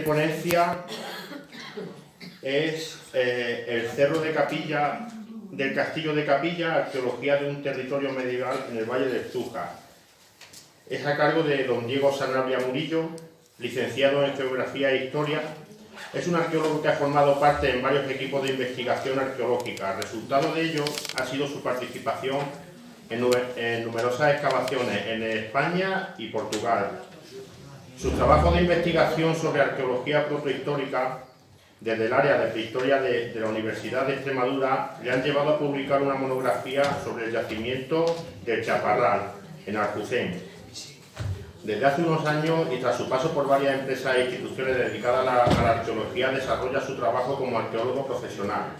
Ponencia es el Cerro de Capilla, del Castillo de Capilla, arqueología de un territorio medieval en el Valle del Zújar. Es a cargo de don Diego Sanabria Murillo, licenciado en Geografía e Historia. Es un arqueólogo que ha formado parte en varios equipos de investigación arqueológica. El resultado de ello ha sido su participación en numerosas excavaciones en España y Portugal. Sus trabajos de investigación sobre arqueología protohistórica desde el área de prehistoria de la Universidad de Extremadura le han llevado a publicar una monografía sobre el yacimiento del Chaparral, en Aljucén. Desde hace unos años y tras su paso por varias empresas e instituciones dedicadas a la arqueología, desarrolla su trabajo como arqueólogo profesional.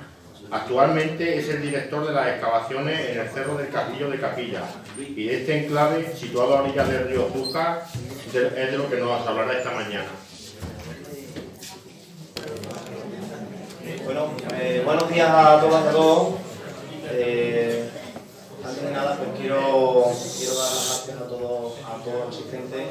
Actualmente es el director de las excavaciones en el Cerro del Castillo de Capilla y de este enclave, situado a orillas del río Zújar, es de lo que nos hablará esta mañana. Bueno, buenos días a todas y a todos. Antes de nada, pues quiero dar las gracias a todos los asistentes,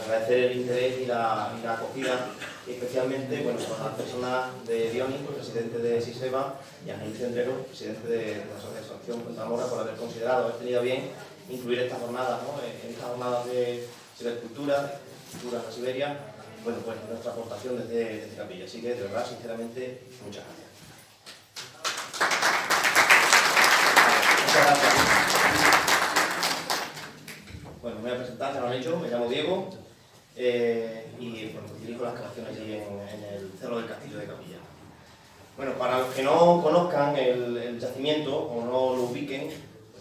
agradecer el interés y la acogida, y especialmente a las personas de Dionis, presidente de SISEBA, y a Jaime Centrero, presidente de la Asociación Contramora, por haber considerado, haber tenido bien incluir estas jornadas, en estas jornadas de cibercultura, cultura de Siberia, pues nuestra aportación desde Capilla. Así que, de verdad, sinceramente, muchas gracias. Muchas gracias. Bueno, me voy a presentar, ya lo han hecho, me llamo Diego y dirijo las excavaciones allí en el Cerro del Castillo de Capilla. Bueno, para los que no conozcan el yacimiento o no lo ubiquen,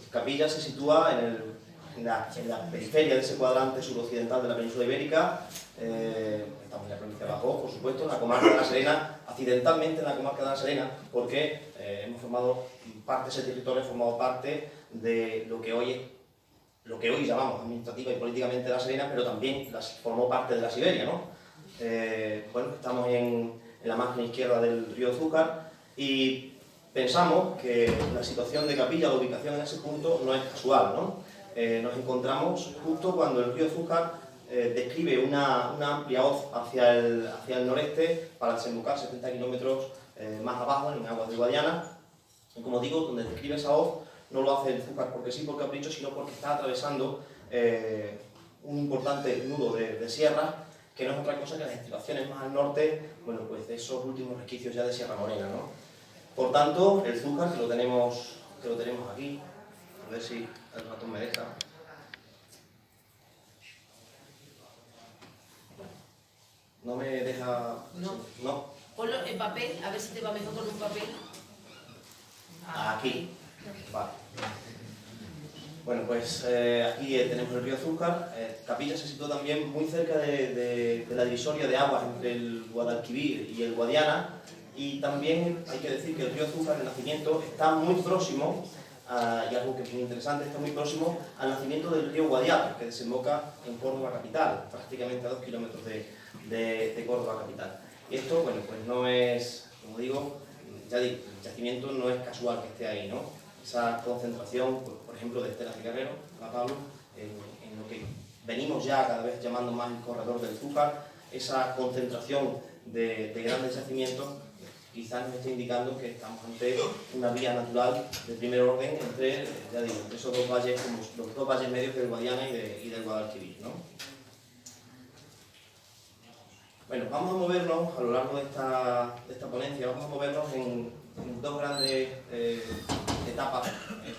Capilla se sitúa en la periferia de ese cuadrante suroccidental de la península ibérica. Estamos en la provincia de Badajoz, por supuesto, en la comarca de La Serena, accidentalmente en la comarca de La Serena, porque hemos formado parte, ese territorio ha formado parte de lo que hoy llamamos administrativa y políticamente La Serena, pero también formó parte de la Siberia, ¿no? Estamos en la margen izquierda del río Zújar y pensamos que la situación de Capilla, la ubicación en ese punto, no es casual, ¿no? Nos encontramos justo cuando el río Zújar describe una amplia hoz hacia el noreste para desembocar 70 kilómetros más abajo en aguas de Guadiana. Y como digo, donde describe esa hoz no lo hace el Zújar porque sí, por capricho, sino porque está atravesando un importante nudo de sierra, que no es otra cosa que las estribaciones más al norte, de esos últimos resquicios ya de Sierra Morena, ¿no? Por tanto, el Zújar, que lo tenemos aquí, a ver si el ratón me deja. No me deja... No. Ponlo en papel, a ver si te va mejor con un papel. Aquí. Vale. Bueno, aquí tenemos el río Zújar. Capilla se sitúa también muy cerca de la divisoria de aguas entre el Guadalquivir y el Guadiana. Y también hay que decir que el río Zújar, el nacimiento, está muy próximo, y algo que es muy interesante, está muy próximo al nacimiento del río Guadiana, que desemboca en Córdoba capital, prácticamente a 2 kilómetros de Córdoba capital. Y esto, no es, como digo, ya digo, el yacimiento no es casual que esté ahí, ¿no? Esa concentración, por ejemplo, de estelas de Guerrero, a Pablo, en lo que venimos ya cada vez llamando más el corredor del Zújar, esa concentración de grandes yacimientos, quizás nos esté indicando que estamos ante una vía natural de primer orden entre, ya digo, entre esos dos valles, como los dos valles medios del Guadiana y del Guadalquivir, ¿no? Bueno, vamos a movernos a lo largo de esta ponencia, vamos a movernos en dos grandes etapas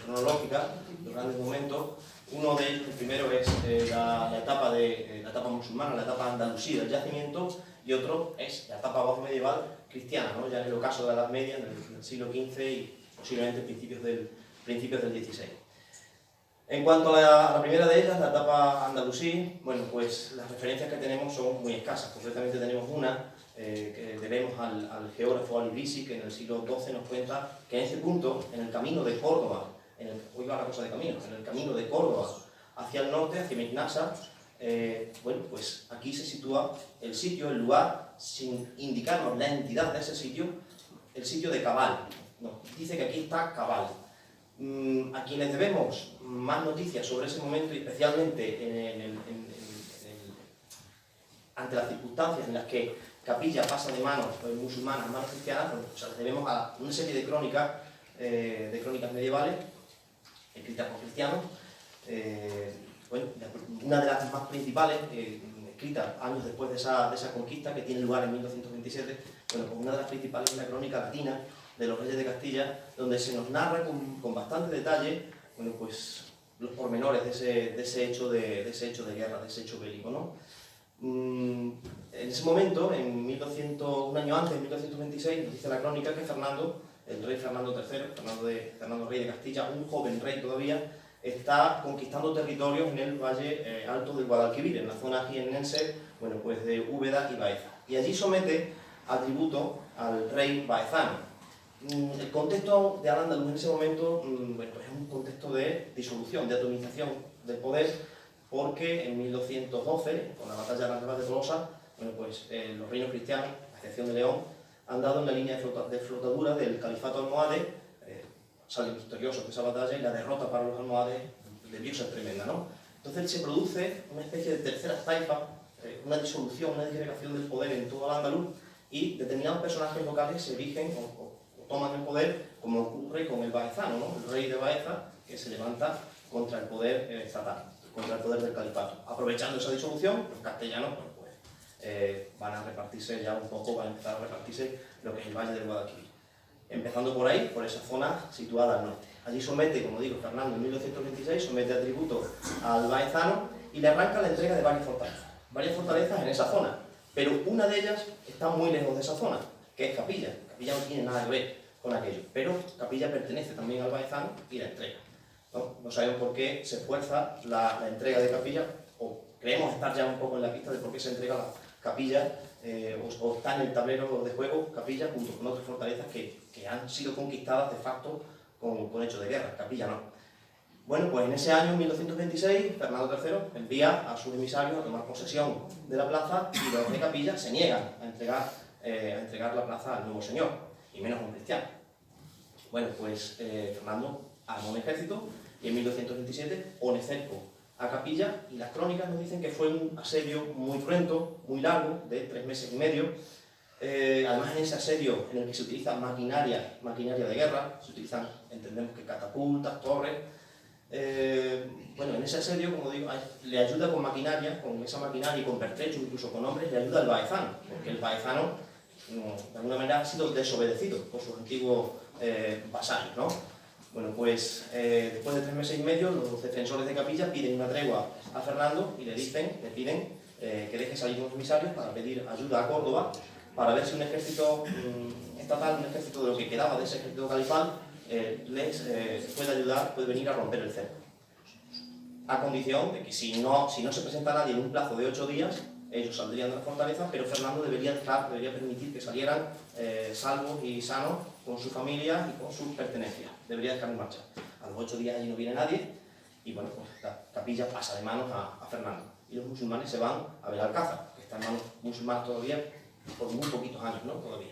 cronológicas, dos grandes momentos. Uno de ellos, el primero, es la etapa musulmana, la etapa andalusí del yacimiento, y otro es la etapa medieval cristiana, ¿no? Ya en el ocaso de la Edad Media, en el siglo XV y posiblemente principios del XVI. En cuanto a la primera de ellas, la etapa andalusí, las referencias que tenemos son muy escasas. Concretamente tenemos una que debemos al geógrafo Al-Idrisi, que en el siglo XII nos cuenta que en ese punto, en el camino de Córdoba, hoy va la cosa de camino, en el camino de Córdoba hacia el norte, hacia Mignasa, aquí se sitúa el sitio, el lugar, sin indicarnos la entidad de ese sitio, el sitio de Cabal. No, dice que aquí está Cabal. A quienes debemos más noticias sobre ese momento, y especialmente ante las circunstancias en las que Capilla pasa de manos musulmanas a manos cristianas, pues, o sea, debemos a una serie de crónicas medievales escritas por cristianos. Bueno, una de las más principales, escrita años después de esa conquista, que tiene lugar en 1227, bueno, pues una de las principales es la crónica latina de los reyes de Castilla, donde se nos narra con bastante detalle, bueno, pues los pormenores de ese hecho de guerra, de ese hecho bélico, ¿no? En ese momento, un año antes, en 1226, nos dice la crónica que Fernando, el rey Fernando III, Fernando rey de Castilla, un joven rey todavía, está conquistando territorios en el valle alto del Guadalquivir, en la zona jiennense, bueno, pues de Úbeda y Baeza. Y allí somete a tributo al rey baezano. El contexto de Al-Ándalus en ese momento, bueno, pues es un contexto de disolución, de atomización del poder, porque en 1212, con la batalla de las Ribas de Tolosa, bueno, pues los reinos cristianos, a excepción de León, han dado en la línea de flotadura del califato almohade. Salen victoriosos de esa batalla y la derrota para los almohades debió ser tremenda, ¿no? Entonces se produce una especie de tercera taifa, una disolución, una disgregación del poder en todo Al-Ándalus, y determinados personajes locales se erigen o toman el poder, como ocurre con el baezano, ¿no? El rey de Baeza, que se levanta contra el poder estatal, contra el poder del califato. Aprovechando esa disolución, los castellanos van a repartirse ya un poco, van a empezar a repartirse lo que es el valle del Guadalquivir. Empezando por ahí, por esa zona situada al norte. Allí somete, como digo, Fernando en 1226, somete a tributo al baezano y le arranca la entrega de varias fortalezas en esa zona, pero una de ellas está muy lejos de esa zona, que es Capilla. Capilla no tiene nada que ver con aquello, pero Capilla pertenece también al baezano y la entrega. No sabemos por qué se fuerza la entrega de Capilla, o creemos estar ya un poco en la pista de por qué se entrega la Capilla, o está en el tablero de juego Capilla junto con otras fortalezas que han sido conquistadas de facto con hechos de guerra. Capilla no. Bueno, pues en ese año, 1226, Fernando III envía a sus emisarios a tomar posesión de la plaza y los de Capilla se niegan a entregar la plaza al nuevo señor, y menos a un cristiano. Bueno, pues Fernando armó un ejército y en 1227 pone cerco a Capilla, y las crónicas nos dicen que fue un asedio muy cruento, muy largo, de 3 meses y medio. Además, en ese asedio en el que se utiliza maquinaria de guerra, se utilizan, entendemos que catapultas, torres. Bueno, en ese asedio, como digo, le ayuda con esa maquinaria y con pertrechos, incluso con hombres, le ayuda el baezano, porque el baezano, de alguna manera, ha sido desobedecido por sus antiguos vasallos, ¿no? Bueno, pues después de 3 meses y medio, los defensores de Capilla piden una tregua a Fernando y le piden que deje salir unos emisarios para pedir ayuda a Córdoba, para ver si un ejército estatal, un ejército de lo que quedaba de ese ejército califal, les puede ayudar, puede venir a romper el cerco. A condición de que si no se presenta nadie en un plazo de 8 días, ellos saldrían de la fortaleza, pero Fernando debería permitir que salieran salvos y sanos con su familia y con sus pertenencias. Debería dejar en marcha. A los 8 días allí no viene nadie y bueno, pues la Capilla pasa de manos a Fernando. Y los musulmanes se van a Belalcázar, que está en manos musulmanas todavía por muy poquitos años, ¿no? Todavía.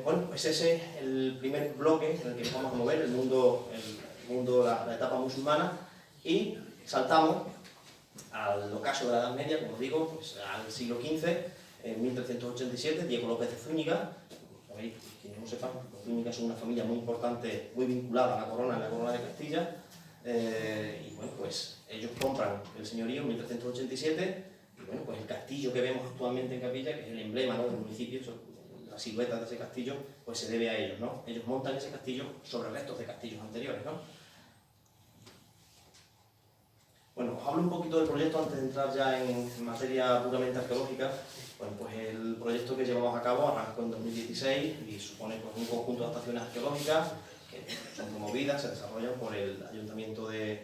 Bueno, pues ese es el primer bloque en el que nos vamos a mover, la etapa musulmana, y saltamos al ocaso de la Edad Media, como digo, pues al siglo XV, en 1387, Diego López de Zúñiga. Sabéis, quienes no sepan, los Zúñiga son una familia muy importante, muy vinculada a la corona de Castilla, y bueno, pues ellos compran el señorío en 1387, y bueno, pues el castillo que vemos actualmente en Capilla, que es el emblema, ¿no?, del municipio, la silueta de ese castillo, pues se debe a ellos, ¿no? Ellos montan ese castillo sobre restos de castillos anteriores, ¿no? Bueno, os hablo un poquito del proyecto antes de entrar ya en materia puramente arqueológica. Bueno, pues el proyecto que llevamos a cabo arrancó en 2016 y supone pues, un conjunto de adaptaciones arqueológicas que son promovidas, se desarrollan por el Ayuntamiento de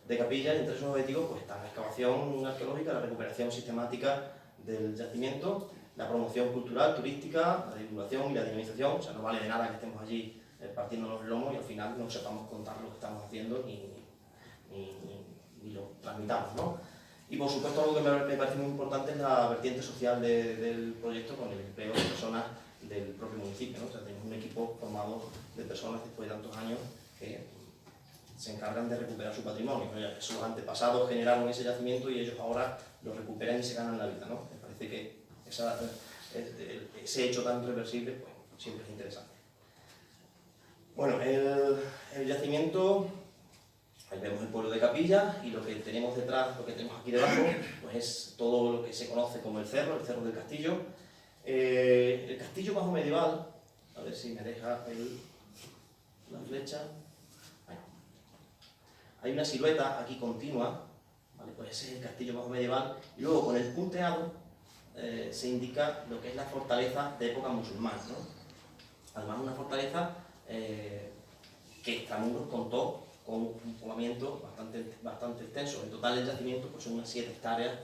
Capilla, y entre esos objetivos pues, están la excavación arqueológica, la recuperación sistemática del yacimiento, la promoción cultural, turística, la divulgación y la dinamización. O sea, no vale de nada que estemos allí partiéndonos el lomo y al final no sepamos contar lo que estamos haciendo ni lo transmitamos, ¿no? Y por supuesto algo que me parece muy importante es la vertiente social del proyecto, con el empleo de personas del propio municipio, ¿no? O sea, tenemos un equipo formado de personas después de tantos años que se encargan de recuperar su patrimonio. Sus antepasados generaron ese yacimiento y ellos ahora lo recuperan y se ganan la vida, ¿no? Me parece que ese hecho tan irreversible pues, siempre es interesante. Bueno, el yacimiento, ahí vemos el pueblo de Capilla y lo que tenemos detrás, lo que tenemos aquí debajo, pues es todo lo que se conoce como el Cerro del Castillo. El castillo bajo medieval, a ver si me deja la flecha. Hay una silueta aquí continua, ¿vale? Pues ese es el castillo bajo medieval, y luego con el punteado se indica lo que es la fortaleza de época musulmana, ¿no? Además una fortaleza que Extramuros contó con un poblamiento bastante extenso. En total el yacimiento pues, son unas 7 hectáreas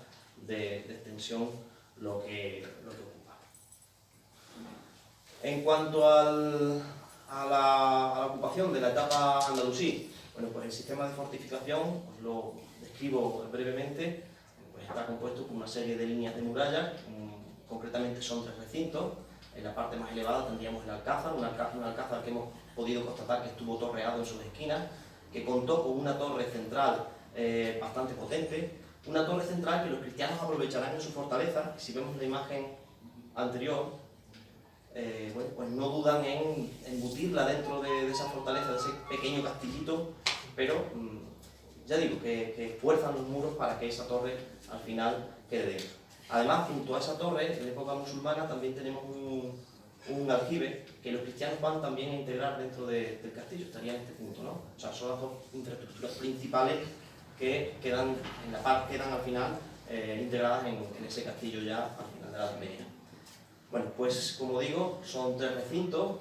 de extensión lo que ocupa. En cuanto a la ocupación de la etapa andalusí, bueno, pues el sistema de fortificación, os lo describo brevemente, pues está compuesto por una serie de líneas de murallas, concretamente son 3 recintos. En la parte más elevada tendríamos el alcázar, un alcázar que hemos podido constatar que estuvo torreado en sus esquinas, que contó con una torre central bastante potente, una torre central que los cristianos aprovecharán en su fortaleza. Si vemos la imagen anterior, bueno, pues no dudan en embutirla dentro de esa fortaleza, de ese pequeño castillito, pero ya digo que fuerzan los muros para que esa torre al final quede dentro. Además, junto a esa torre, en época musulmana, también tenemos un aljibe que los cristianos van también a integrar dentro del castillo, estaría en este punto, ¿no? O sea, son las 2 infraestructuras principales que quedan al final integradas en ese castillo ya al final de la Edad Media. Bueno, pues como digo, son 3 recintos.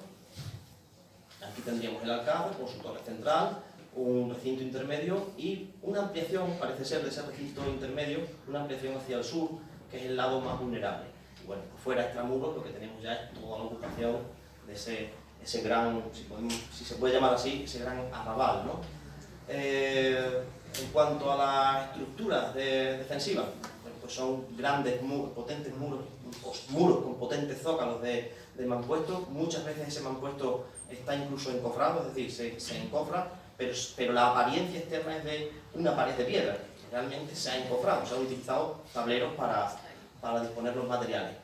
Aquí tendríamos el alcázar con su torre central, un recinto intermedio y una ampliación, parece ser de ese recinto intermedio, una ampliación hacia el sur, que es el lado más vulnerable. Y bueno, fuera de Extramuros lo que tenemos ya es toda la ocupación de ese gran, si se puede llamar así, ese gran arrabal, ¿no? En cuanto a las estructuras defensivas, bueno, pues son grandes muros, potentes muros con potentes zócalos de mampuesto. Muchas veces ese mampuesto está incluso encofrado, es decir, se encofra, pero la apariencia externa es de una pared de piedra. Realmente se ha encofrado, se han utilizado tableros para disponer los materiales.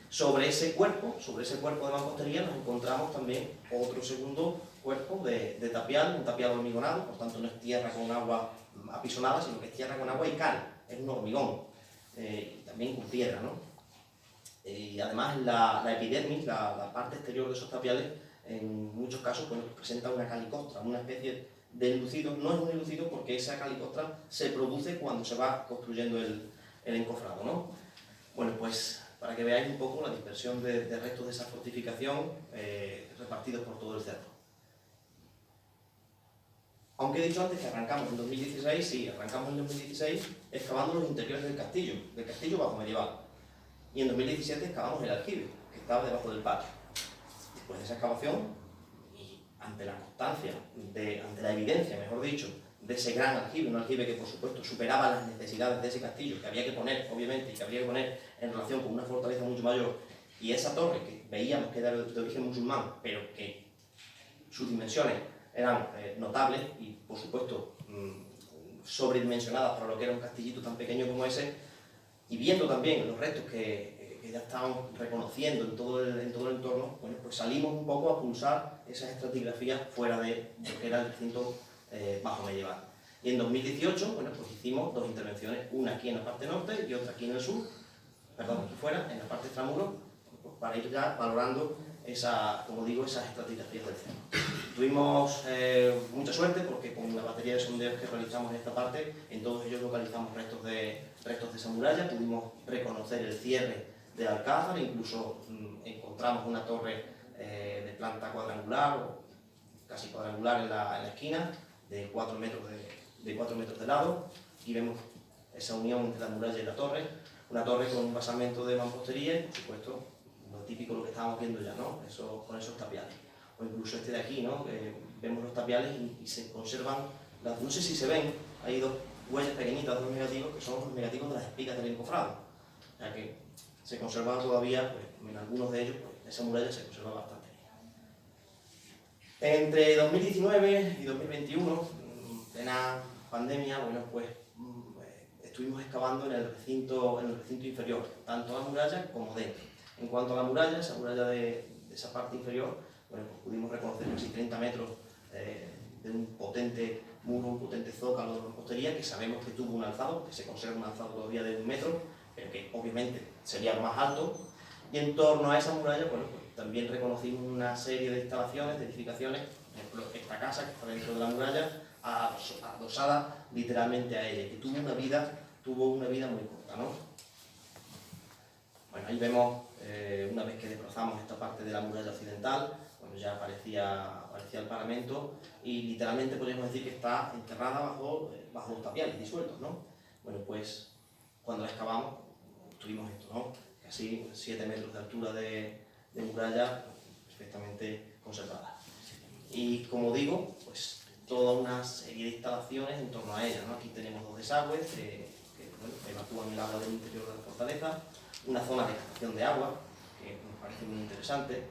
Sobre ese cuerpo de mampostería nos encontramos también otro segundo cuerpo de tapial, un tapial hormigonado, por tanto no es tierra con agua apisonada, sino que es tierra con agua y cal, es un hormigón, también con piedra, ¿no? Y además la epidermis, la parte exterior de esos tapiales, en muchos casos bueno, presenta una calicostra, una especie de enlucido. No es un enlucido porque esa calicostra se produce cuando se va construyendo el encofrado, ¿no? Bueno, pues para que veáis un poco la dispersión de restos de esa fortificación repartidos por todo el cerro. Aunque he dicho antes que arrancamos en 2016, sí, arrancamos en 2016 excavando los interiores del castillo bajo medieval. Y en 2017 excavamos el aljibe, que estaba debajo del patio. Después de esa excavación, y ante la constancia, ante la evidencia, mejor dicho, de ese gran aljibe, un aljibe que por supuesto superaba las necesidades de ese castillo, que había que poner, obviamente, y que habría que poner en relación con una fortaleza mucho mayor, y esa torre que veíamos que era de origen musulmán, pero que sus dimensiones eran notables y por supuesto sobredimensionadas para lo que era un castillito tan pequeño como ese, y viendo también los restos que ya estaban reconociendo en todo el entorno, bueno, pues salimos un poco a pulsar esas estratigrafías fuera de lo que era el recinto bajo medieval. Y en 2018, bueno, pues hicimos 2 intervenciones, una aquí en la parte norte y otra aquí en el sur, perdón, aquí fuera, en la parte extramuros, pues para ir ya valorando como digo, esas estratigrafías del cerro. Tuvimos mucha suerte porque con la batería de sondeos que realizamos en esta parte, en todos ellos localizamos restos de esa muralla, pudimos reconocer el cierre de alcázar, incluso encontramos una torre de planta cuadrangular o casi cuadrangular en la esquina, de 4 metros de lado. Aquí vemos esa unión entre la muralla y la torre, una torre con un basamento de mampostería y por supuesto lo típico, lo que estábamos viendo ya, ¿no? Con esos tapiales. O incluso este de aquí, ¿no? Vemos los tapiales y se conservan, no sé si se ven, hay 2 huellas pequeñitas, 2 negativos, que son los negativos de las espigas del encofrado. O sea que se conserva todavía, pues, en algunos de ellos, pues, esa muralla se conserva bastante bien. Entre 2019 y 2021 plena pandemia, bueno, pues estuvimos excavando en el recinto inferior, tanto a la muralla como dentro. En cuanto a la muralla, esa muralla de esa parte inferior, bueno, pues pudimos reconocer casi 30 metros de un potente muro, un potente zócalo de mampostería, que sabemos que tuvo un alzado, que se conserva un alzado todavía de 1 metro, pero que obviamente sería más alto. Y en torno a esa muralla, bueno, pues también reconocimos una serie de instalaciones, de edificaciones, por ejemplo, esta casa que está dentro de la muralla, adosada literalmente a ella, que tuvo una vida muy corta, ¿no? Bueno, ahí vemos, una vez que desplazamos esta parte de la muralla occidental, bueno, ya aparecía el paramento y literalmente podríamos decir que está enterrada bajo los tapiales disueltos, ¿no? Bueno, pues cuando la excavamos, tuvimos esto, ¿no? Casi 7 metros de altura de muralla perfectamente conservada. Y como digo, pues toda una serie de instalaciones en torno a ella, ¿no? Aquí tenemos 2 desagües que bueno, evacúan el agua del interior de la fortaleza, una zona de captación de agua, que nos parece muy interesante,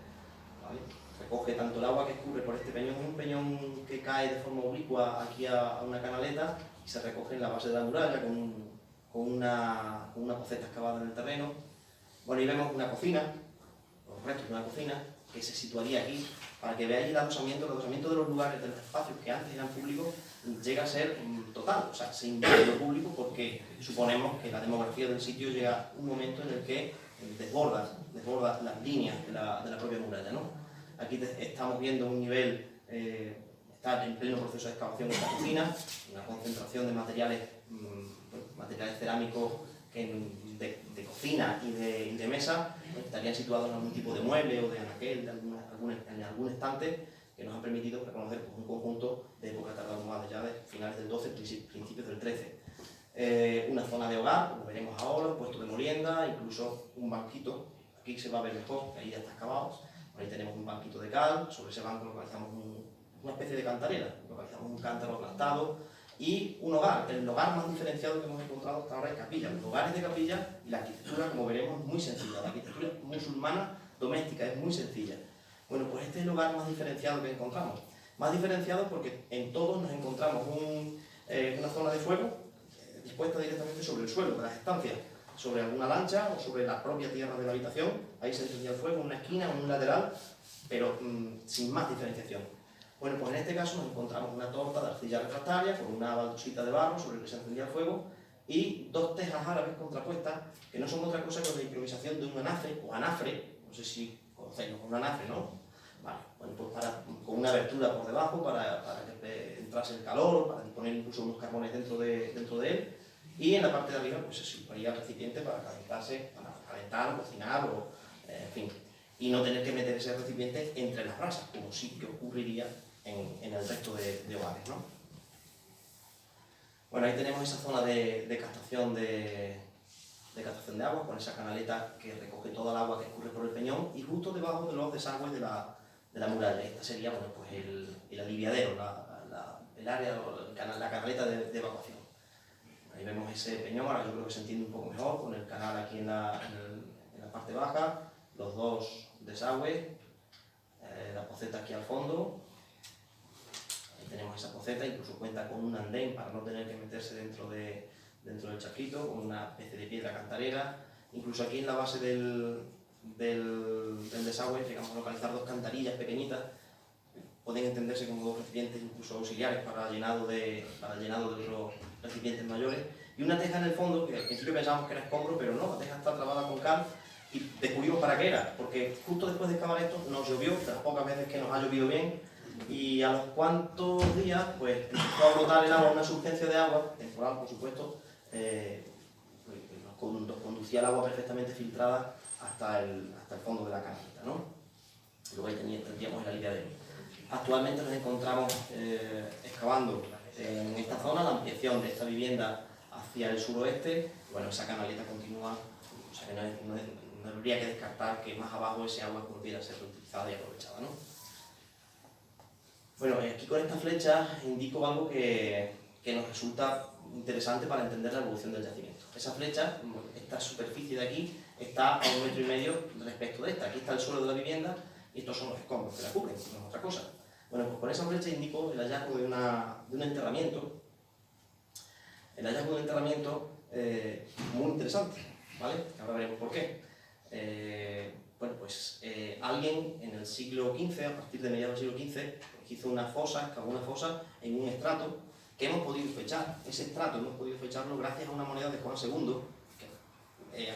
¿vale? Recoge tanto el agua que escurre por este peñón, un peñón que cae de forma oblicua aquí a una canaleta y se recoge en la base de la muralla con una poceta excavada en el terreno. Bueno, y vemos una cocina, los restos de una cocina, que se situaría aquí, para que veáis el adosamiento de los lugares, de los espacios que antes eran públicos, llega a ser total, o sea, se invade lo público porque suponemos que la demografía del sitio llega un momento en el que desborda las líneas de la propia muralla, ¿no? Aquí estamos viendo un nivel, está en pleno proceso de excavación esta cocina, una concentración de materiales cerámicos de cocina y de mesa, estarían situados en algún tipo de mueble o de anaquel, en algún estante, que nos han permitido reconocer un conjunto de época tardormada, ya de finales del 12, principios del 13. Una zona de hogar, como veremos ahora, un puesto de molienda, incluso un banquito, aquí se va a ver mejor, que ahí ya está excavado. Ahí tenemos un banquito de cal, sobre ese banco localizamos una especie de cantarela, localizamos un cántaro aplastado y un hogar. El hogar más diferenciado que hemos encontrado hasta ahora es capilla. Los hogares de capilla y la arquitectura, como veremos, es muy sencilla. La arquitectura musulmana doméstica es muy sencilla. Bueno, pues este es el hogar más diferenciado que encontramos. Más diferenciado porque en todos nos encontramos una zona de fuego dispuesta directamente sobre el suelo de las estancias, sobre alguna lancha o sobre la propia tierra de la habitación. Ahí se encendía el fuego en una esquina o en un lateral, pero sin más diferenciación. Bueno, pues en este caso nos encontramos una torta de arcilla refractaria con una baldosita de barro sobre el que se encendía el fuego y 2 tejas árabes contrapuestas que no son otra cosa que la improvisación de un anafre o anafre, no sé si conocéis un anafre, ¿no? Vale, bueno, pues con una abertura por debajo para que entrase el calor, para poner incluso unos carbones dentro de él, y en la parte de arriba pues se situaría el recipiente para calentar o cocinar o en fin, y no tener que meter ese recipiente entre las brasas, como sí que ocurriría en el resto de hogares, ¿no? Bueno, ahí tenemos esa zona de captación de agua, con esa canaleta que recoge toda el agua que escurre por el peñón y justo debajo de los desagües de la muralla. Esta sería, bueno, pues el aliviadero, el área, la canaleta de evacuación. Ahí vemos ese peñón, ahora yo creo que se entiende un poco mejor, con el canal aquí en la parte baja, los 2 desagües, la poceta aquí al fondo. Ahí tenemos esa poceta, incluso cuenta con un andén para no tener que meterse dentro del chasquito, con una especie de piedra cantarera. Incluso aquí en la base del desagüe llegamos a localizar 2 cantarillas pequeñitas, pueden entenderse como 2 recipientes incluso auxiliares para llenado de otros recipientes mayores, y una teja en el fondo que al principio pensábamos que era escombro, pero no, la teja está trabada con cal y descubrimos para qué era, porque justo después de excavar esto nos llovió, de las pocas veces que nos ha llovido bien, y a los cuantos días pues empezó a brotar el agua, una surgencia de agua, temporal por supuesto, nos conducía el agua perfectamente filtrada hasta el fondo de la canaleta, ¿no? Luego ahí tendríamos el aliviadero. Actualmente nos encontramos excavando en esta zona la ampliación de esta vivienda hacia el suroeste. Bueno, esa canaleta continúa, o sea que no habría que descartar que más abajo ese agua pudiera ser reutilizada y aprovechada, ¿no? Bueno, aquí con esta flecha indico algo que nos resulta interesante para entender la evolución del yacimiento. Esa flecha, esta superficie de aquí, está a 1,5 metros respecto de esta. Aquí está el suelo de la vivienda y estos son los escombros que la cubren, no es otra cosa. Bueno, pues con esa flecha indico el hallazgo de un enterramiento. El hallazgo de un enterramiento muy interesante, ¿vale? Ahora veremos por qué. Bueno, pues alguien en el siglo XV, a partir de mediados del siglo XV, hizo una fosa, excavó una fosa en un estrato que hemos podido fechar. Ese estrato hemos podido fecharlo gracias a una moneda de Juan II,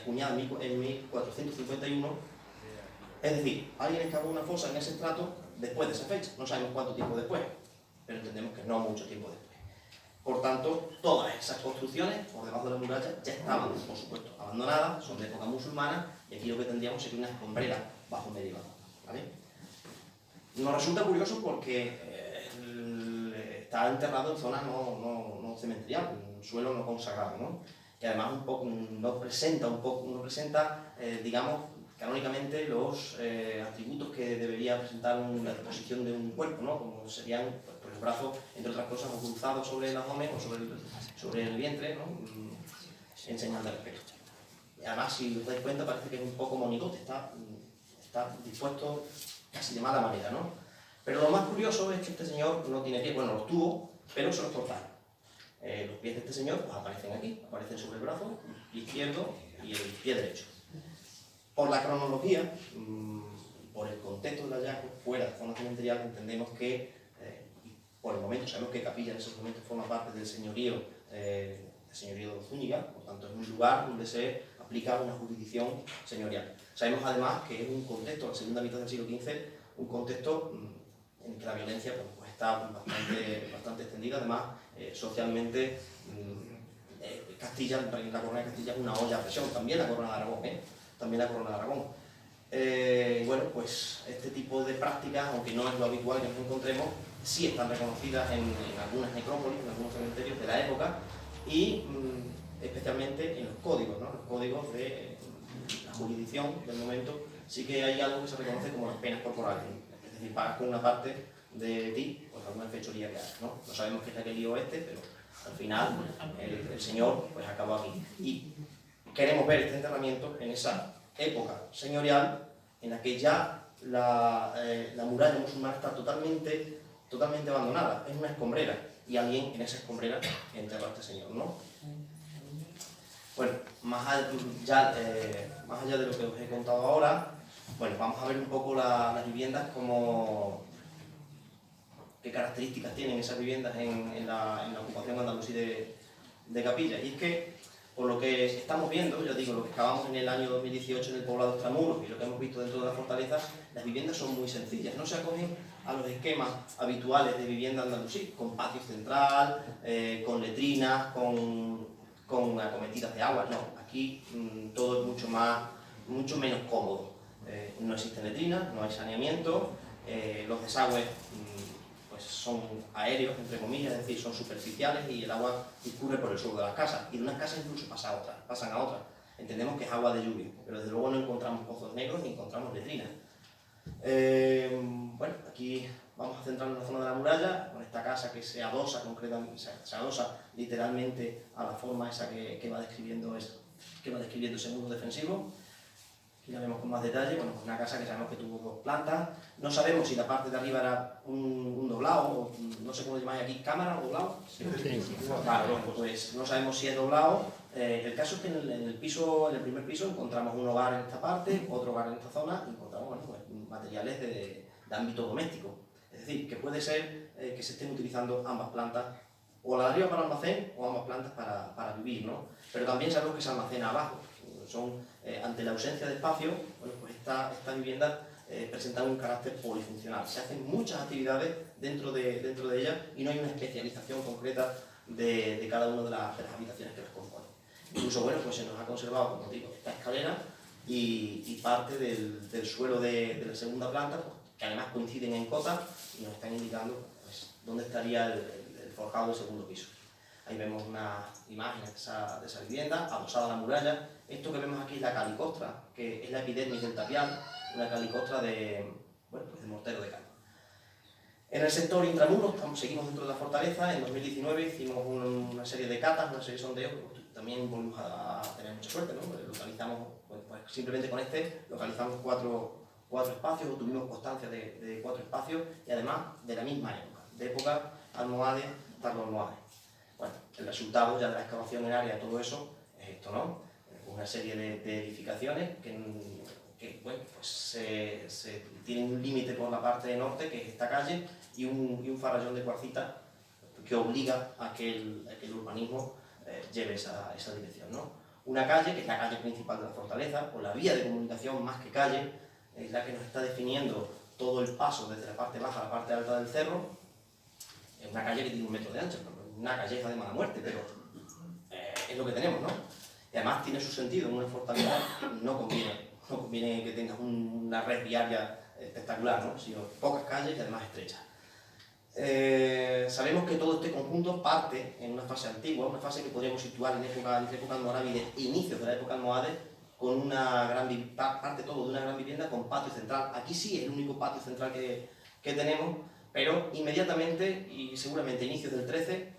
acuñada en 1451. Es decir, alguien excavó una fosa en ese estrato después de esa fecha. No sabemos cuánto tiempo después, pero entendemos que no mucho tiempo después. Por tanto, todas esas construcciones por debajo de la muralla ya estaban, por supuesto, abandonadas, son de época musulmana, y aquí lo que tendríamos sería una escombrera bajo medieval, ¿vale? Nos resulta curioso porque está enterrado en zona no cementerial, en suelo no consagrado, ¿no? Y además no presenta, digamos, canónicamente los atributos que debería presentar la disposición de un cuerpo, ¿no? Como serían pues, los brazos, entre otras cosas, o cruzados sobre el abdomen o sobre el vientre, ¿no? En señal de respeto. Y además, si os dais cuenta, parece que es un poco monigote, está dispuesto casi de mala manera, ¿no? Pero lo más curioso es que este señor no tiene pies, bueno, los tuvo, pero se los cortaron. Los pies de este señor pues, aparecen aquí, aparecen sobre el brazo izquierdo y el pie derecho. Por la cronología, por el contexto del hallazgo, fuera de zona cementerial, entendemos que, por el momento, sabemos que Capilla en esos momentos forma parte del señorío de Zúñiga, por tanto es un lugar donde se aplica una jurisdicción señorial. Sabemos además que es un contexto, la segunda mitad del siglo XV, un contexto en que la violencia pues está bastante extendida, además socialmente Castilla, la corona de Castilla es una olla a presión, también la corona de Aragón, también la corona de Aragón. Bueno, pues este tipo de prácticas, aunque no es lo habitual que nos encontremos, sí están reconocidas en algunas necrópolis, en algunos cementerios de la época y especialmente en los códigos, ¿no? Los códigos de la jurisdicción del momento, sí que hay algo que se reconoce como las penas corporales, es decir, pagas con una parte de ti, pues alguna fechoría que hagas, ¿no? No sabemos qué es la que lió pero al final el señor pues acabó aquí. Y queremos ver este enterramiento en esa época señorial en la que ya la muralla musulmana está totalmente abandonada, es una escombrera, y alguien en esa escombrera enterró a este señor, ¿no? Bueno, más allá de lo que os he contado ahora, bueno, vamos a ver un poco las viviendas, qué características tienen esas viviendas en la ocupación andalusí de Capilla. Y es que, por lo que estamos viendo, ya digo, lo que excavamos en el año 2018 en el poblado Extramuros y lo que hemos visto dentro de la fortaleza, las viviendas son muy sencillas, no se acogen a los esquemas habituales de vivienda andalusí, con patio central, con letrinas, con acometidas de agua. No, aquí todo es mucho menos cómodo. No existen letrinas, no hay saneamiento, los desagües pues son aéreos, entre comillas, es decir, son superficiales y el agua discurre por el suelo de las casas, y de unas casas incluso pasan a otras. Entendemos que es agua de lluvia, pero desde luego no encontramos pozos negros ni encontramos letrinas. Bueno, aquí vamos a centrarnos en la zona de la muralla, con esta casa que se adosa concretamente, se adosa literalmente a la forma esa que va describiendo ese muro defensivo. Aquí la vemos con más detalle, bueno, pues una casa que sabemos que tuvo 2 plantas, no sabemos si la parte de arriba era un doblado, o no sé cómo lo llamáis aquí, cámara o doblado. Sí. Vale, pues no sabemos si es doblado. El caso es que en el primer piso encontramos un hogar en esta parte, otro hogar en esta zona, y encontramos bueno, pues, materiales de ámbito doméstico. Es decir, que puede ser que se estén utilizando ambas plantas, o la de arriba para almacén, o ambas plantas para vivir, ¿no? Pero también sabemos que se almacena abajo. Ante la ausencia de espacio, bueno, pues estas viviendas presentan un carácter polifuncional. Se hacen muchas actividades dentro de ellas y no hay una especialización concreta de cada una de las habitaciones que las componen. Incluso, bueno, pues se nos ha conservado, como digo, esta escalera y parte del suelo de la segunda planta, pues, que además coinciden en cota y nos están indicando pues, dónde estaría el forjado del segundo piso. Ahí vemos unas imágenes de esa vivienda, adosada a la muralla. Esto que vemos aquí es la calicostra, que es la epidermis del tapial, una calicostra de mortero de cal. En el sector intramuros, seguimos dentro de la fortaleza. En 2019 hicimos una serie de catas, una serie de sondeos. También volvimos a tener mucha suerte, ¿no? Localizamos, pues simplemente con localizamos 4 espacios, o tuvimos constancia de 4 espacios, y además de la misma época, de época almohade, tardoalmohade. Bueno, el resultado ya de la excavación en área, todo eso, es esto, ¿no? Una serie de edificaciones que bueno, pues tienen un límite por la parte norte, que es esta calle, y un farallón de cuarcita que obliga a que el urbanismo lleve esa dirección, ¿no? Una calle, que es la calle principal de la fortaleza, o la vía de comunicación más que calle, es la que nos está definiendo todo el paso desde la parte baja a la parte alta del cerro. Es una calle que tiene 1 metro de ancho, una calleja de mala muerte, pero es lo que tenemos, ¿no? Y además tiene su sentido. En una fortaleza no conviene que tengas una red viaria espectacular, ¿no? Sino pocas calles y además estrechas. Sabemos que todo este conjunto parte en una fase antigua, una fase que podríamos situar en época almorávide e inicios de la época almohade, con una parte todo de una gran vivienda con patio central. Aquí sí es el único patio central que tenemos, pero inmediatamente, y seguramente a inicios del 13,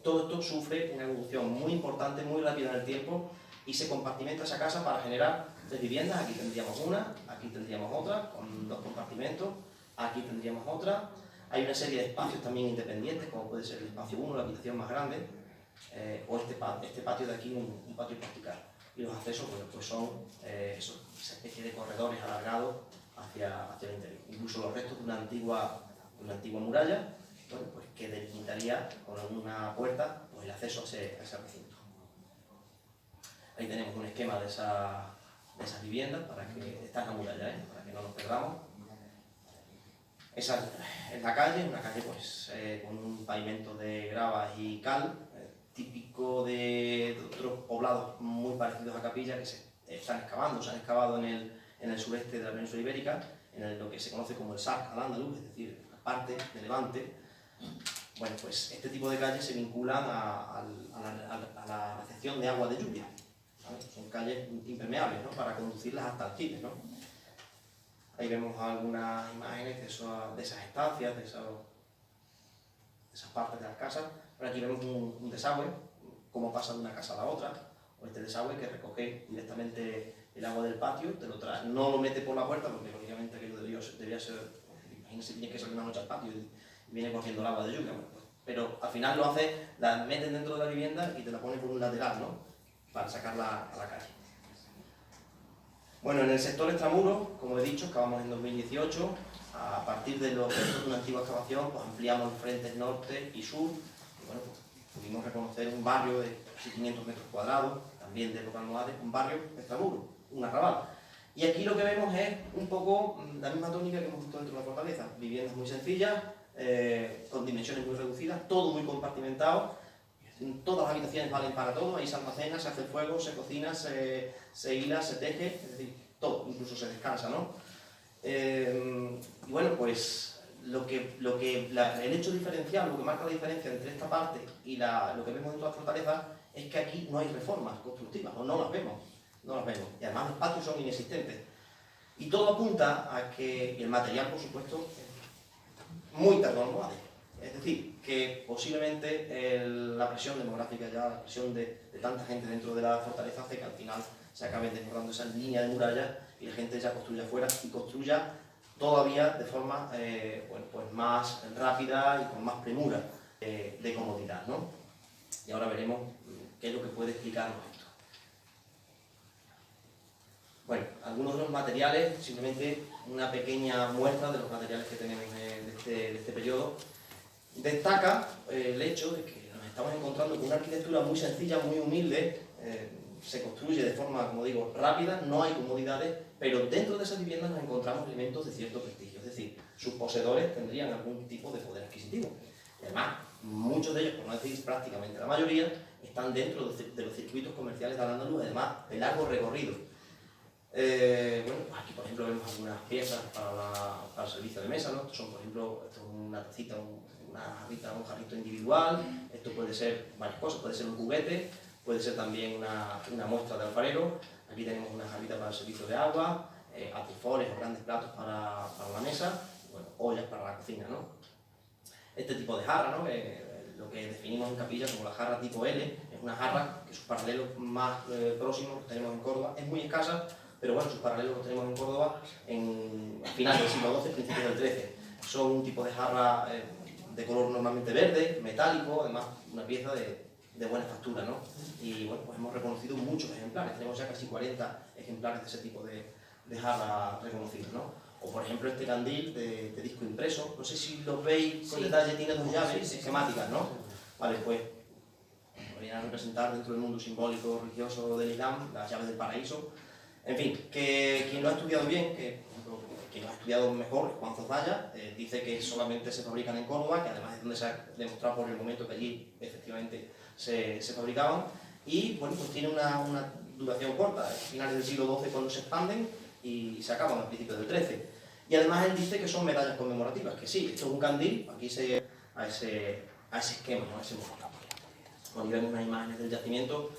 todo esto sufre una evolución muy importante, muy rápida en el tiempo, y se compartimenta esa casa para generar 3 viviendas. Aquí tendríamos una, aquí tendríamos otra, con 2 compartimentos, aquí tendríamos otra. Hay una serie de espacios también independientes, como puede ser el espacio 1, la habitación más grande, o este patio de aquí, un patio vertical. Y los accesos, bueno, pues son esa especie de corredores alargados hacia el interior. Incluso los restos de una antigua muralla, bueno, pues que delimitaría con alguna puerta pues el acceso a ese recinto. Ahí tenemos un esquema de esas viviendas, para que está en la muralla, para que no nos perdamos. Esa es la calle, una calle pues, con un pavimento de grava y cal, típico de otros poblados muy parecidos a Capilla, que se han excavado en el sureste de la península ibérica, en lo que se conoce como el Sarc al-Ándalus, es decir, la parte de Levante. Bueno, pues este tipo de calles se vinculan a la recepción de agua de lluvia, ¿vale? Son calles impermeables, ¿no? Para conducirlas hasta Alcides, ¿no? Ahí vemos algunas imágenes de esas estancias, de esas partes de las casas. Pero aquí vemos un desagüe, cómo pasa de una casa a la otra, o este desagüe que recoge directamente el agua del patio, no lo mete por la puerta, porque lógicamente aquello debía ser, imagínense, tiene que salir una noche al patio y viene cogiendo el agua de lluvia. Bueno, pues, pero al final lo hace, la meten dentro de la vivienda y te la ponen por un lateral, ¿no? Para sacarla a la calle. Bueno, en el sector extramuros, como he dicho, excavamos en 2018. A partir de los restos de una antigua excavación, pues ampliamos los frentes norte y sur. Y bueno, pues pudimos reconocer un barrio de 500 metros cuadrados, también de época almohade, un barrio extramuros, un arrabal. Y aquí lo que vemos es un poco la misma tónica que hemos visto dentro de la fortaleza. Viviendas muy sencillas, con dimensiones muy reducidas, todo muy compartimentado. Todas las habitaciones valen para todo, ahí se almacena, se hace el fuego, se cocina, se hila, se teje, es decir, todo, incluso se descansa, ¿no? Y bueno, pues el hecho diferencial, lo que marca la diferencia entre esta parte y lo que vemos dentro de la fortaleza, es que aquí no hay reformas constructivas, o no las vemos, y además los patios son inexistentes. Y todo apunta a que, y el material, por supuesto, muy tardoalmohade. Es decir, que posiblemente la presión demográfica, ya la presión de tanta gente dentro de la fortaleza, hace que al final se acaben desbordando esa línea de muralla y la gente ya construya afuera, y construya todavía de forma bueno, pues más rápida y con más premura de comodidad, ¿no? Y ahora veremos qué es lo que puede explicarnos esto. Bueno, algunos de los materiales, simplemente una pequeña muestra de los materiales que tenemos de este periodo. Destaca el hecho de que nos estamos encontrando con una arquitectura muy sencilla, muy humilde, se construye de forma, como digo, rápida, no hay comodidades, pero dentro de esas viviendas nos encontramos elementos de cierto prestigio, es decir, sus poseedores tendrían algún tipo de poder adquisitivo. Y además, muchos de ellos, por no decir prácticamente la mayoría, están dentro de los circuitos comerciales de Al-Ándalus, además de largo recorrido. Bueno, pues aquí por ejemplo vemos algunas piezas para el servicio de mesa, ¿no? Estos son, por ejemplo, esto es una tacita, una jarrita, un jarrito individual. Esto puede ser varias cosas, puede ser un juguete, puede ser también una muestra de alfarero. Aquí tenemos una jarrita para el servicio de agua, altifores o grandes platos para la mesa, bueno, ollas para la cocina, ¿no? Este tipo de jarra, ¿no? Lo que definimos en Capilla como la jarra tipo L, es una jarra que sus paralelos más próximos los tenemos en Córdoba. Es muy escasa pero bueno, sus paralelos los tenemos en Córdoba a finales del siglo XII, principios del XIII. Son un tipo de jarra de color normalmente verde, metálico, además una pieza de buena factura, ¿no? Y bueno, pues hemos reconocido muchos ejemplares, tenemos ya casi 40 ejemplares de ese tipo de jarra reconocidos, ¿no? O por ejemplo este candil de disco impreso, no sé si los veis con detalle, tiene dos llaves esquemáticas, ¿no? Vale, pues podrían representar dentro del mundo simbólico religioso del Islam las llaves del paraíso. En fin, que quien lo ha estudiado bien, quien lo ha estudiado mejor, Juan Zozaya, dice que solamente se fabrican en Córdoba, que además es donde se ha demostrado por el momento que allí efectivamente se fabricaban, y bueno, pues tiene una duración corta, a finales del siglo XII cuando se expanden y se acaban a principios del XIII. Y además él dice que son medallas conmemorativas, que sí, esto es un candil, aquí a ese esquema, ¿no? A ese modelo. Aquí vemos unas imágenes del yacimiento.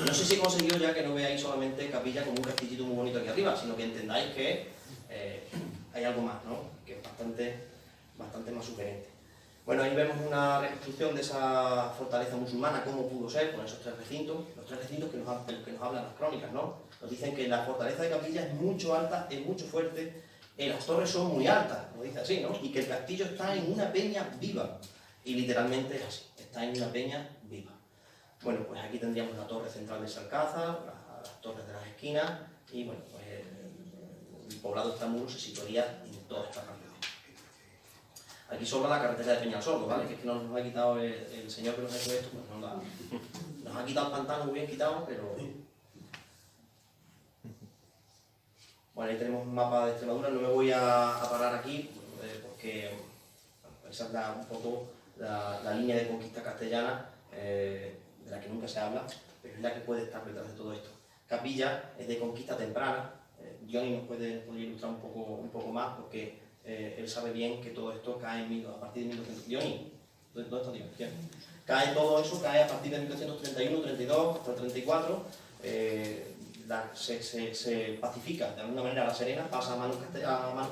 No sé si he conseguido ya que no veáis solamente Capilla como un castillito muy bonito aquí arriba, sino que entendáis que hay algo más, ¿no? Que es bastante más sugerente. Bueno, ahí vemos una reconstrucción de esa fortaleza musulmana, cómo pudo ser, con esos tres recintos, los tres recintos de los que nos hablan las crónicas, ¿no? Nos dicen que la fortaleza de Capilla es mucho alta, es mucho fuerte, las torres son muy altas, nos dice así, ¿no? Y que el castillo está en una peña viva, y literalmente es así, está en una peña viva. Bueno, pues aquí tendríamos la torre central de Salcázar, las torres de las esquinas, y bueno, pues el poblado de Extramuros se situaría en toda esta parte. Aquí sobra la carretera de Peñalsordo, ¿vale? Que es que nos ha quitado el señor que nos ha hecho esto, pues nos ha quitado el pantano muy bien quitado, pero... Bueno, ahí tenemos un mapa de Extremadura, no me voy a parar aquí, porque bueno, esa es un poco la línea de conquista castellana, de la que nunca se habla, pero es la que puede estar detrás de todo esto. Capilla es de conquista temprana, Johnny nos puede ilustrar un poco más, porque él sabe bien que todo esto cae a partir de 1900. Johnny, ¿dónde está Dios? Cae todo eso, cae a partir de 1931, 32, hasta el 34, se pacifica de alguna manera La Serena, pasa a manos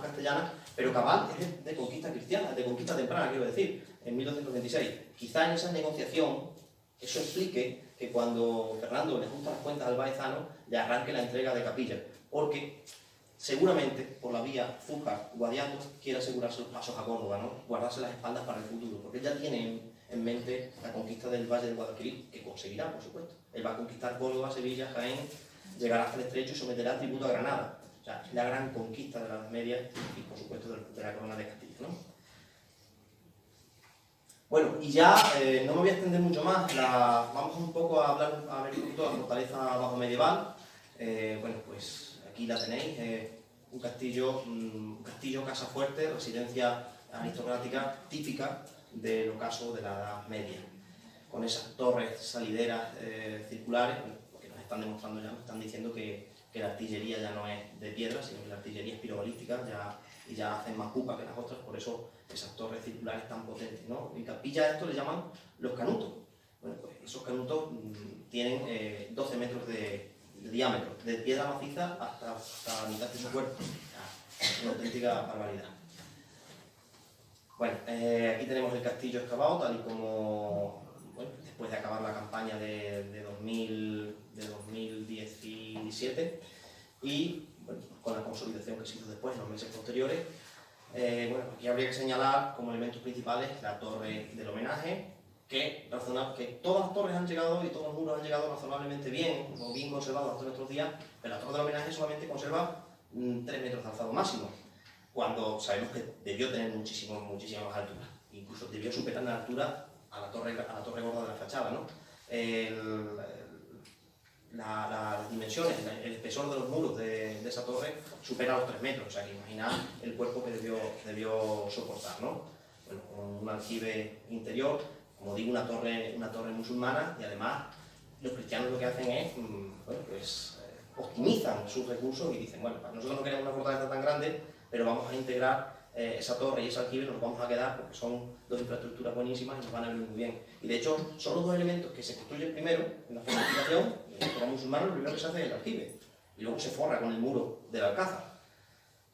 castellanas, pero Cabal es de conquista cristiana, de conquista temprana, quiero decir, en 1226. Quizá en esa negociación eso explique que cuando Fernando le ajusta las cuentas al baezano, le arranque la entrega de Capilla, porque seguramente por la vía Zújar-Guadiato quiere asegurarse los pasos a Córdoba, ¿no? Guardarse las espaldas para el futuro, porque él ya tiene en mente la conquista del Valle del Guadalquivir, que conseguirá, por supuesto. Él va a conquistar Córdoba, Sevilla, Jaén, llegará hasta el Estrecho y someterá el tributo a Granada. O sea, es la gran conquista de la Edad Media y, por supuesto, de la corona de Castilla, ¿no? Bueno, y ya no me voy a extender mucho más, vamos un poco a ver un poquito de la fortaleza bajo medieval. Bueno, pues aquí la tenéis, un castillo casa fuerte, residencia aristocrática típica del ocaso de la Edad Media, con esas torres salideras circulares, lo que nos están demostrando ya, nos están diciendo que la artillería ya no es de piedra, sino que la artillería es pirobalística, y ya hacen más pupa que las otras, por eso esas torres circulares tan potentes, ¿no? En Capilla a esto le llaman los canutos. Bueno, pues esos canutos tienen 12 metros de diámetro, de piedra maciza hasta la mitad de su cuerpo. Una auténtica barbaridad. Bueno, aquí tenemos el castillo excavado, tal y como, bueno, después de acabar la campaña de 2017, y bueno, con la consolidación que se hizo después, en los meses posteriores. Bueno, aquí habría que señalar como elementos principales la torre del homenaje, que todas las torres han llegado y todos los muros han llegado razonablemente bien, o bien conservados hasta nuestros días, pero la torre del homenaje solamente conserva 3 metros de alzado máximo, cuando sabemos que debió tener muchísima más altura, incluso debió superar en altura a la torre gorda de la fachada, ¿no? Las dimensiones, el espesor de los muros de esa torre supera los 3 metros, o sea que imaginad el cuerpo que debió soportar, ¿no? Bueno, con un aljibe interior, como digo, una torre musulmana, y además los cristianos lo que hacen es, bueno, pues optimizan sus recursos y dicen, bueno, nosotros no queremos una fortaleza tan grande, pero vamos a integrar esa torre y ese aljibe, nos vamos a quedar porque son dos infraestructuras buenísimas y nos van a venir muy bien. Y de hecho, son los dos elementos que se construyen primero en la fortificación. Como musulmán, lo primero que se hace es el aljibe, y luego se forra con el muro del alcázar.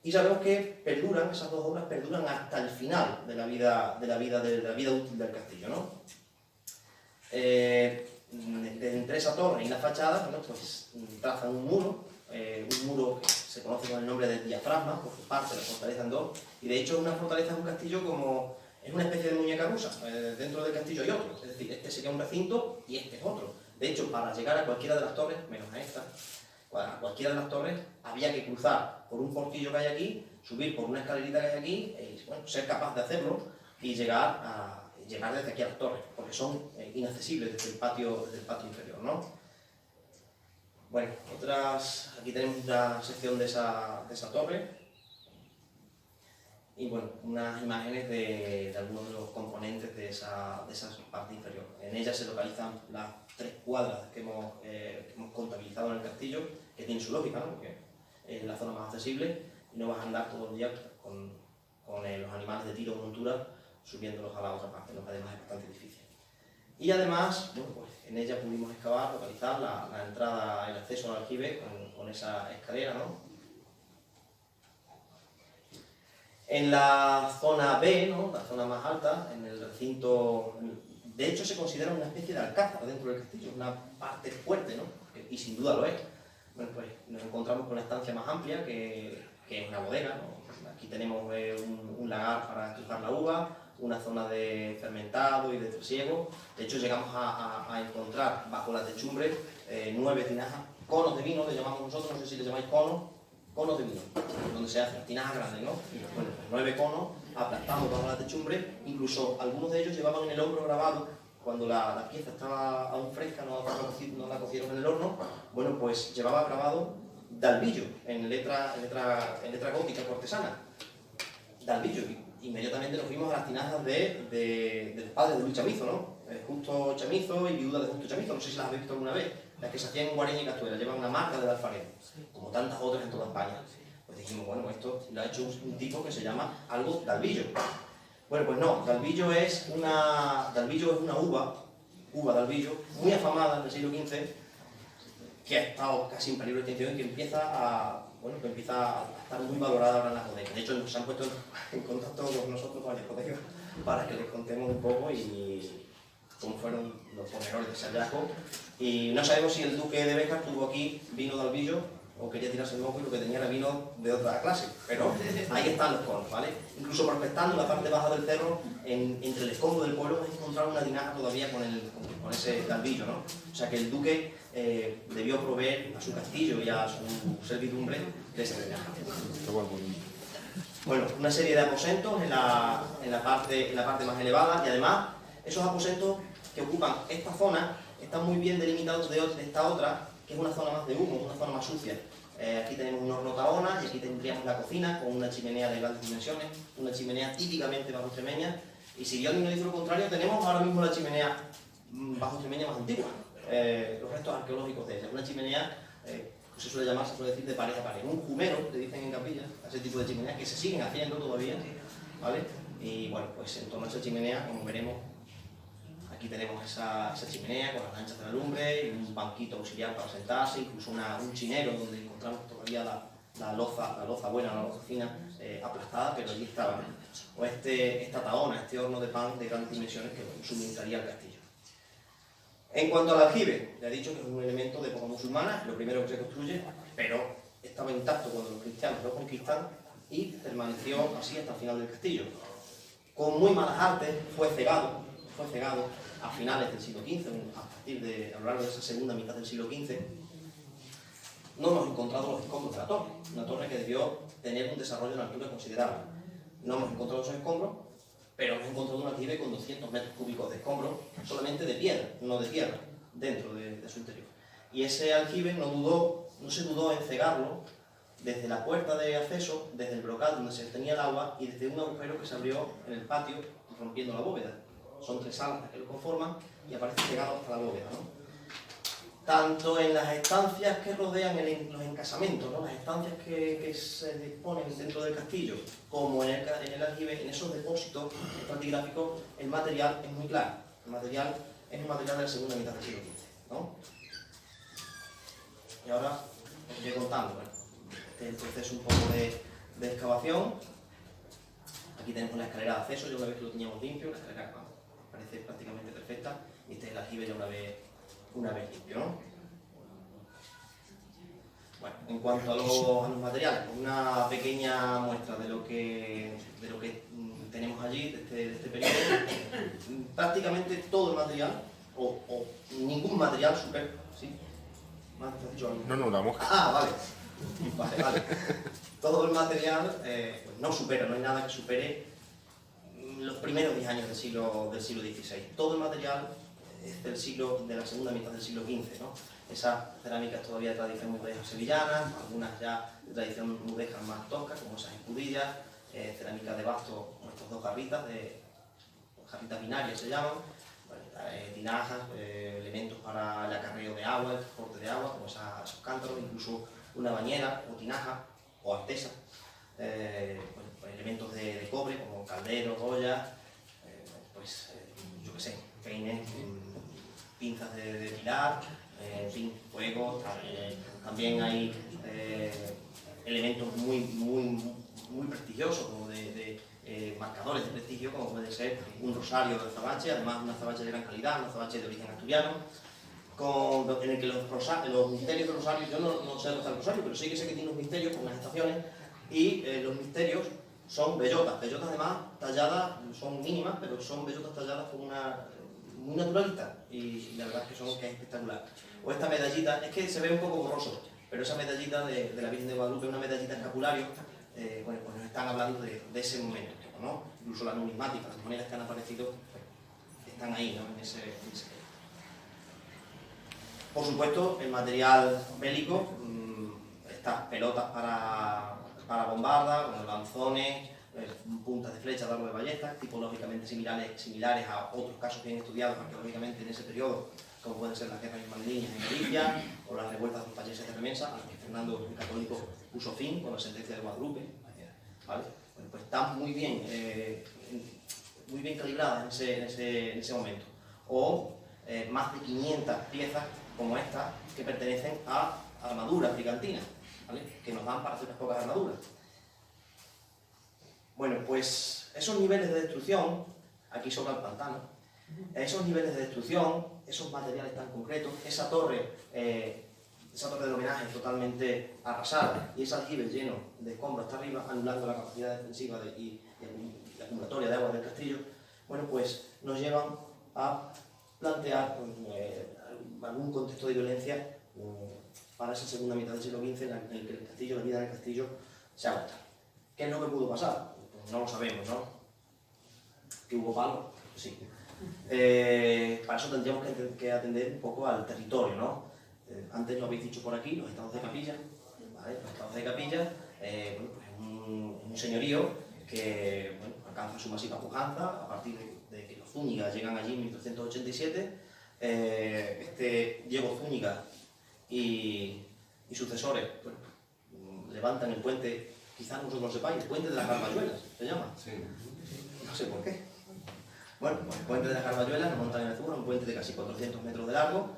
Y sabemos que esas dos obras perduran hasta el final de la vida útil del castillo, ¿no? Entre esa torre y la fachada, bueno, pues trazan un muro un muro que se conoce con el nombre de diafragma, por su parte, la fortaleza en dos, y de hecho una fortaleza es un castillo como, es una especie de muñeca rusa, dentro del castillo hay otro, es decir, este sería un recinto y este es otro. De hecho, para llegar a cualquiera de las torres, menos a esta, a cualquiera de las torres, había que cruzar por un portillo que hay aquí, subir por una escalerita que hay aquí, y bueno, ser capaz de hacerlo y llegar desde aquí a las torres, porque son inaccesibles desde el patio inferior, ¿no? Bueno, aquí tenemos una sección de esa torre y bueno, unas imágenes de algunos de los componentes de esa parte inferior. En ella se localizan las 3 cuadras que hemos contabilizado en el castillo, que tiene su lógica, ¿no? Porque es la zona más accesible y no vas a andar todo el día con los animales de tiro o montura subiéndolos a la otra parte, ¿no? Además es bastante difícil. Y además, bueno, pues en ella pudimos excavar, localizar la entrada, el acceso al aljibe con esa escalera, ¿no? En la zona B, ¿no? La zona más alta, en el recinto, de hecho se considera una especie de alcázar dentro del castillo, una parte fuerte, ¿no? Y sin duda lo es. Bueno, pues nos encontramos con una estancia más amplia, que es una bodega, ¿no? Aquí tenemos un lagar para estrujar la uva, una zona de fermentado y de trasiego. De hecho llegamos a encontrar bajo la techumbre 9 tinajas, conos de vino, le llamamos nosotros, no sé si le llamáis conos de vino, donde se hacen tinajas grandes, ¿no? Bueno, pues 9 conos aplastados bajo la techumbre, incluso algunos de ellos llevaban en el hombro grabado, cuando la pieza estaba aún fresca, no la cocieron en el horno, bueno, pues llevaba grabado Dalvillo, en letra gótica cortesana. Dalvillo. Inmediatamente nos fuimos a las tinajas de los padres de Luis Chamizo, ¿no? Justo Chamizo y viuda de Justo Chamizo, no sé si las habéis visto alguna vez, las que se hacían en Guareña y Castuera, llevan una marca del alfarero, como tantas otras en toda España. Pues dijimos, bueno, esto lo ha hecho un tipo que se llama algo Dalvillo. Bueno, pues no, Dalvillo es una uva Dalvillo, muy afamada en el siglo XV, que ha estado casi en peligro de extinción y que empieza a estar muy valorada ahora en las bodegas. De hecho, nos han puesto en contacto con nosotros con las bodegas para que les contemos un poco y cómo fueron los pormenores de ese hallazgo. Y no sabemos si el duque de Béjar tuvo aquí vino de Albillo o quería tirarse el moco y lo que tenía era vino de otra clase, pero ahí están los conos, ¿vale? Incluso prospectando la parte baja del cerro, entre el escombro del pueblo, hemos encontrado una tinaja todavía con ese Dalvillo, ¿no? O sea que el duque debió proveer a su castillo y a su servidumbre de esa tinaja. Bueno, una serie de aposentos en la parte más elevada, y además esos aposentos que ocupan esta zona están muy bien delimitados de esta otra, que es una zona más de humo, una zona más sucia. Aquí tenemos un horno Tahona y aquí tendríamos la cocina con una chimenea de grandes dimensiones, una chimenea típicamente bajo extremeña, y si yo alguien me dice lo contrario, tenemos ahora mismo la chimenea bajo extremeña más antigua, los restos arqueológicos de ella, una chimenea se suele llamar, se suele decir de pared a pared, un jumero, le dicen en Capilla, a ese tipo de chimeneas que se siguen haciendo todavía, ¿vale? Y bueno, pues en torno a esa chimenea, como veremos, aquí tenemos esa chimenea con las anchas de la lumbre y un banquito auxiliar para sentarse, incluso un chinero donde encontramos todavía la loza buena, la loza fina, aplastada, pero allí estaba. O esta tahona, este horno de pan de grandes dimensiones que suministraría el castillo. En cuanto al aljibe, ya he dicho que es un elemento de época musulmana, lo primero que se construye, pero estaba intacto cuando los cristianos lo conquistan y permaneció así hasta el final del castillo. Con muy malas artes fue cegado a finales del siglo XV, a lo largo de esa segunda mitad del siglo XV. No hemos encontrado los escombros de la torre, una torre que debió tener un desarrollo en altura considerable. No hemos encontrado esos escombros, pero hemos encontrado un aljibe con 200 metros cúbicos de escombros, solamente de piedra, no de tierra, dentro de su interior. Y ese aljibe no se dudó en cegarlo desde la puerta de acceso, desde el brocal donde se tenía el agua y desde un agujero que se abrió en el patio rompiendo la bóveda. Son 3 salas las que lo conforman y aparece cegado hasta la bóveda, ¿no? Tanto en las estancias que rodean los encasamentos, ¿no? Las estancias que se disponen dentro del castillo, como en el aljibe, en esos depósitos estratigráficos, el material es muy claro. El material es un material de la segunda mitad del siglo XV, ¿no? Y ahora os voy contando, ¿no? Este es el proceso un poco de excavación. Aquí tenemos la escalera de acceso, ya una vez que lo teníamos limpio, la escalera parece prácticamente perfecta, y este es el aljibe ya una vez limpio, ¿no? Bueno, En cuanto a los materiales, una pequeña muestra de lo que tenemos allí, de este periodo. Prácticamente todo el material, o ningún material supera, ¿sí? ¿Más te has dicho algo? No, la mosca. Ah, vale. Todo el material pues no supera, no hay nada que supere los primeros 10 años del siglo XVI. Todo el material es de la segunda mitad del siglo XV, ¿no? Esas cerámicas todavía de tradición mudéjar sevillana, algunas ya de tradición mudéjar más tosca, como esas escudillas, cerámica de basto, como estas dos jarritas, jarritas binarias se llaman, tinajas, elementos para el acarreo de agua, el transporte de agua, como esos cántaros, incluso una bañera o tinaja o artesa, elementos de cobre como calderos, ollas, yo qué sé, peines, pinzas de pilar, en fin, fuegos, también hay elementos muy prestigiosos, como de marcadores de prestigio, como puede ser un rosario de azabache, además un azabache de gran calidad, un azabache de origen asturiano, en el que los misterios del rosario, yo no sé rezar el rosario, pero sí que sé que tiene unos misterios con las estaciones, y los misterios son bellotas además talladas, son mínimas, pero son bellotas talladas con una muy naturalista, y la verdad es que es espectacular. O esta medallita, es que se ve un poco borroso, pero esa medallita de la Virgen de Guadalupe, una medallita escapulario, pues nos están hablando de ese momento, ¿no? Incluso las numismáticas, las monedas que han aparecido, están ahí, ¿no? En ese Por supuesto, el material bélico, estas pelotas para bombarda, con lanzones, puntas de flecha, dardo de ballestas, tipológicamente similares a otros casos bien estudiados arqueológicamente en ese periodo, como pueden ser las guerras ismaelitas en Galicia o las revueltas de los payeses de Remensa, a las que Fernando el Católico puso fin con la sentencia de Guadalupe, ¿vale? Bueno, pues están muy bien calibradas en ese momento. O más de 500 piezas como esta que pertenecen a armaduras brigantinas, ¿vale? Que nos dan para hacer unas pocas armaduras. Bueno, pues esos niveles de destrucción, aquí sobra el pantano, esos niveles de destrucción, esos materiales tan concretos, esa torre del homenaje totalmente arrasada y ese aljibe lleno de escombros hasta arriba, anulando la capacidad defensiva y la acumulatoria de agua del castillo, bueno, pues nos llevan a plantear algún contexto de violencia para esa segunda mitad del siglo XV en el que el castillo, la vida del castillo, se agota. ¿Qué es lo que pudo pasar? Pues no lo sabemos, ¿no? ¿Que hubo palos? Sí. Para eso tendríamos que atender un poco al territorio, ¿no? Antes lo habéis dicho por aquí, los estados de capilla, ¿vale? Los estados de capilla, bueno, pues es un señorío que bueno, alcanza su máxima pujanza a partir de que los Zúñiga llegan allí en 1387. Diego Zúñiga y sucesores bueno, levantan el puente, quizás vosotros lo sepáis, el puente de las Garbayuelas, ¿se llama? Sí. No sé por qué. Bueno, pues el puente de las Garbayuelas lo montan en Ezura, un puente de casi 400 metros de largo,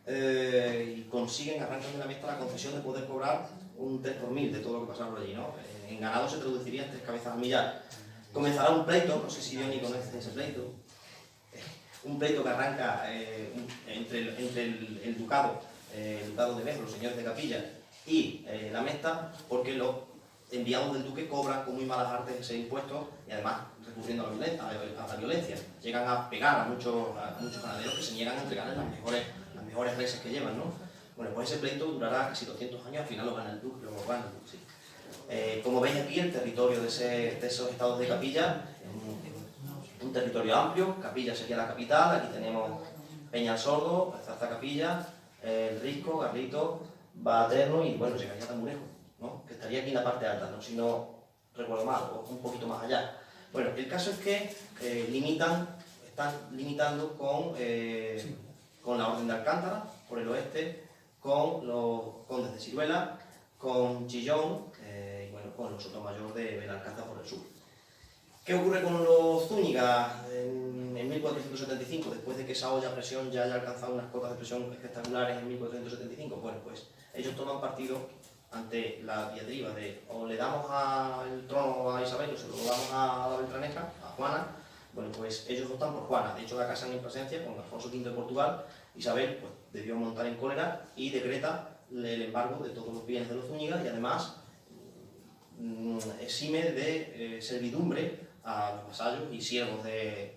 y consiguen, arrancan de la mesta la concesión de poder cobrar un 3 por 1000 de todo lo que pasaba por allí, ¿no? En ganado se traduciría en 3 cabezas al millar. Comenzará un pleito, no sé si Johnny conoce ese pleito, un pleito que arranca entre el ducado de Beja, los señores de capilla, y la mesta, porque los enviados del duque cobran con muy malas artes ese impuesto y además recurriendo a la violencia. Llegan a pegar a muchos ganaderos que se niegan a entregarles las mejores reses que llevan, ¿no? Bueno, pues ese pleito durará casi 200 años, al final lo gana el duque, sí. Como veis aquí, el territorio de esos estados de capilla es un territorio amplio. Capilla sería la capital, aquí tenemos Peña el Sordo, Zarza Capilla, El Risco, Garrito, Baterno y bueno, llegaría a Tamurejo, ¿no? Que estaría aquí en la parte alta, ¿no? Si no recuerdo mal, o un poquito más allá. Bueno, el caso es que están limitando con la Orden de Alcántara por el oeste, con los condes de Ciruela, con Chillón y bueno, con los Sotomayor de Benalcázar por el sur. ¿Qué ocurre con los Zúñiga en 1475, después de que esa olla a presión ya haya alcanzado unas cotas de presión espectaculares en 1475? Bueno, pues ellos toman partido ante la diatriba de o le damos el trono a Isabel o se lo damos a la Beltraneja, a Juana. Bueno, pues ellos optan por Juana. De hecho, la casan en presencia con Alfonso V de Portugal Isabel pues, debió montar en cólera y decreta el embargo de todos los bienes de los Zúñiga y además exime de servidumbre a los vasallos y siervos de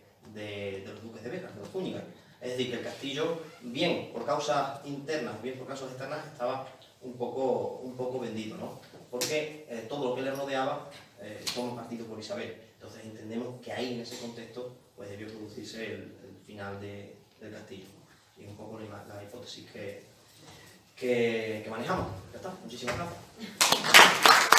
los duques de Béjar, de los Zúñiga. Es decir, que el castillo, bien por causas internas, bien por causas externas, estaba un poco vendido, ¿no? Porque todo lo que le rodeaba toma partido por Isabel. Entonces entendemos que ahí, en ese contexto, pues debió producirse el final del castillo. Y es un poco la hipótesis que manejamos. Ya está, muchísimas gracias.